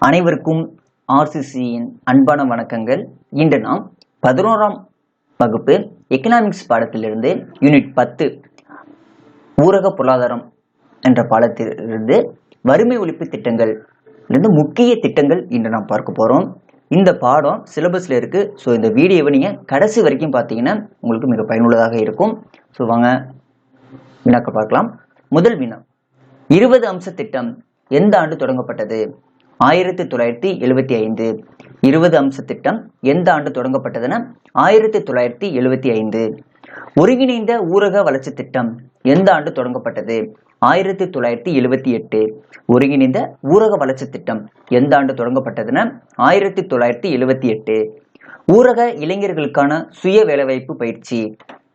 அனைவருக்கும் ஆர்சிசியின் அன்பான வணக்கங்கள். இன்று நாம் 11ஆம் வகுப்பு எக்கனாமிக்ஸ் பாடத்திலிருந்து யூனிட் 10 ஊரக பொருளாதாரம் என்ற பாடத்திலிருந்து வறுமை ஒழிப்பு திட்டங்கள் முக்கிய திட்டங்கள் இன்று நாம் பார்க்க போறோம். இந்த பாடம் சிலபஸ்ல இருக்கு. ஸோ இந்த வீடியோவை நீங்க கடைசி வரைக்கும் பார்த்தீங்கன்னா உங்களுக்கு மிக பயனுள்ளதாக இருக்கும். ஸோ வாங்க வினாக்க பார்க்கலாம். முதல் வினா, 20 அம்ச திட்டம் எந்த ஆண்டு தொடங்கப்பட்டது? 1975. 20 அம்ச திட்டம் எந்த ஆண்டு தொடங்கப்பட்டதுன்னா 1975. ஒருங்கிணைந்த ஊரக வளர்ச்சி திட்டம் எந்த ஆண்டு தொடங்கப்பட்டது? 1978. ஒருங்கிணைந்த ஊரக வளர்ச்சி திட்டம் எந்த ஆண்டு தொடங்கப்பட்டதுன்னா 1978. ஊரக இளைஞர்களுக்கான சுய வேலைவாய்ப்பு பயிற்சி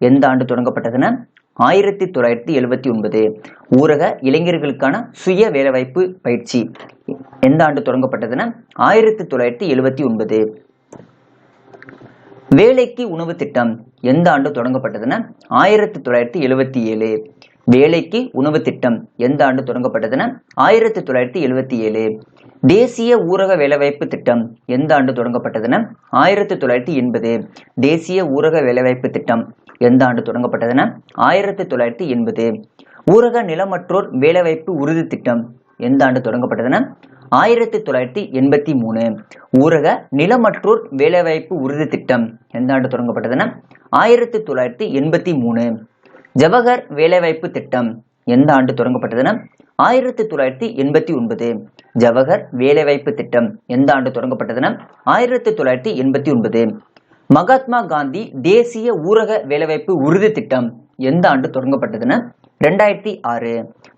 எந்த ஆண்டு தொடங்கப்பட்டதுன்னா 1979. ஊரக இளைஞர்களுக்கான சுய வேலைவாய்ப்பு பயிற்சி எந்த ஆண்டு தொடங்கப்பட்டதுன்னா 1979. வேலைக்கு உணவு திட்டம் எந்த ஆண்டு தொடங்கப்பட்டதுன்னா 1977. வேலைக்கு உணவு திட்டம் எந்த ஆண்டு தொடங்கப்பட்டதுன்னா 1977. தேசிய ஊரக வேலைவாய்ப்பு திட்டம் எந்த ஆண்டு தொடங்கப்பட்டதுன்னா 1980. தேசிய ஊரக வேலைவாய்ப்பு திட்டம் எந்த ஆண்டு தொடங்கப்பட்டதுன்னா 1980. ஊரக நிலமற்றோர் வேலைவாய்ப்பு உறுதி திட்டம் எந்த ஆண்டு தொடங்கப்பட்டதுன்னா 1983. ஊரக நிலமற்றோர் வேலைவாய்ப்பு உறுதி திட்டம் எந்த ஆண்டு தொடங்கப்பட்டதுன்னா 1983. ஜவஹர் வேலைவாய்ப்பு திட்டம் எந்த ஆண்டு தொடங்கப்பட்டதுன்னா 1989. ஜவஹர் வேலைவாய்ப்பு திட்டம் எந்த ஆண்டு தொடங்கப்பட்டதுன்னா 1989. மகாத்மா காந்தி தேசிய ஊரக வேலைவாய்ப்பு உறுதி திட்டம் எந்த ஆண்டு தொடங்கப்பட்டதுன்னா 2006.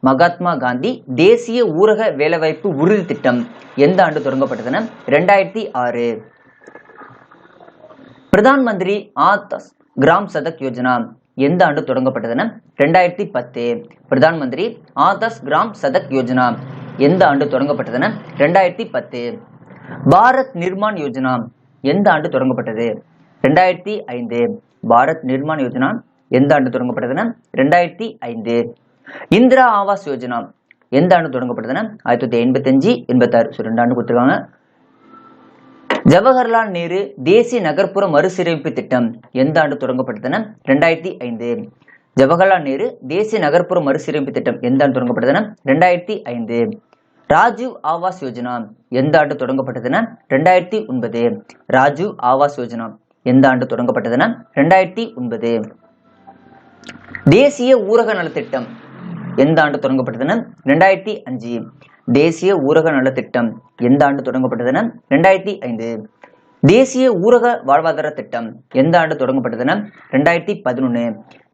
மகாத்மா காந்தி தேசிய ஊரக வேலைவாய்ப்பு உறுதி திட்டம் எந்த ஆண்டு தொடங்கப்பட்டதுன்னா 2006. பிரதான் மந்திரி ஆதர்ஷ் கிராம் சடக் யோஜனா எந்த ஆண்டு தொடங்கப்பட்டதுன்னா 2010. பிரதான் மந்திரி ஆதர்ஷ் கிராம் சடக் யோஜனா எந்த ஆண்டு தொடங்கப்பட்டதுன்னா 2010. பாரத் நிர்மான் யோஜனா எந்த ஆண்டு தொடங்கப்பட்டது? 2005. பாரத் நிர்மான் யோஜனா எந்த ஆண்டு தொடங்கப்பட்டதுன்னா 2005. இந்திரா ஆவாஸ் யோஜனா எந்த ஆண்டு தொடங்கப்பட்டதுன்னா 1985, 86. ஸோ 2 ஆண்டு கொடுத்துருக்காங்க. ஜவஹர்லால் நேரு தேசிய நகர்ப்புற மறுசீரமைப்பு திட்டம் எந்த ஆண்டு தொடங்கப்பட்டதுன்னா 2005. ஜவஹர்லால் நேரு தேசிய நகர்ப்புற மறுசீரமைப்பு திட்டம் எந்த ஆண்டு தொடங்கப்பட்டதுன்னா 2005. ராஜீவ் ஆவாஸ் யோஜனா எந்த ஆண்டு தொடங்கப்பட்டதுன்னா 2009. ராஜீவ் ஆவாஸ் யோஜனா எந்த ஆண்டு தொடங்கப்பட்டதுன்னா 2009. தேசிய ஊரக நலத்திட்டம் எந்த ஆண்டு தொடங்கப்பட்டதுன்னா 2005. தேசிய ஊரக நலத்திட்டம் எந்த ஆண்டு தொடங்கப்பட்டதுன்னா 2005. தேசிய ஊரக வாழ்வாதார திட்டம் எந்த ஆண்டு தொடங்கப்பட்டதுன்னா 2011.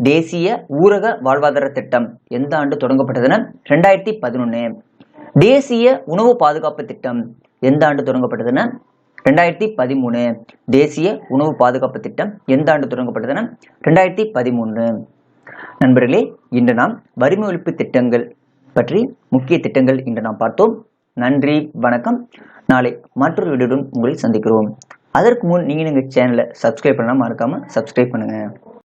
தேசிய ஊரக வாழ்வாதார திட்டம் எந்த ஆண்டு தொடங்கப்பட்டதுன்னா 2011. தேசிய உணவு பாதுகாப்பு திட்டம் எந்த ஆண்டு தொடங்கப்பட்டதுன்னா 2013. தேசிய உணவு பாதுகாப்பு திட்டம் எந்த ஆண்டு தொடங்கப்பட்டதுன்னா 2013. நண்பர்களே, இன்று நாம் வறுமை ஒழிப்பு திட்டங்கள் பற்றி முக்கிய திட்டங்கள் இன்று நாம் பார்த்தோம். நன்றி, வணக்கம். நாளை மற்றொரு வீடியோடன் உங்களை சந்திக்கிறோம். அதற்கு முன் நீங்க எங்க சேனலை சப்ஸ்கிரைப் பண்ணாம மறக்காம சப்ஸ்கிரைப் பண்ணுங்க.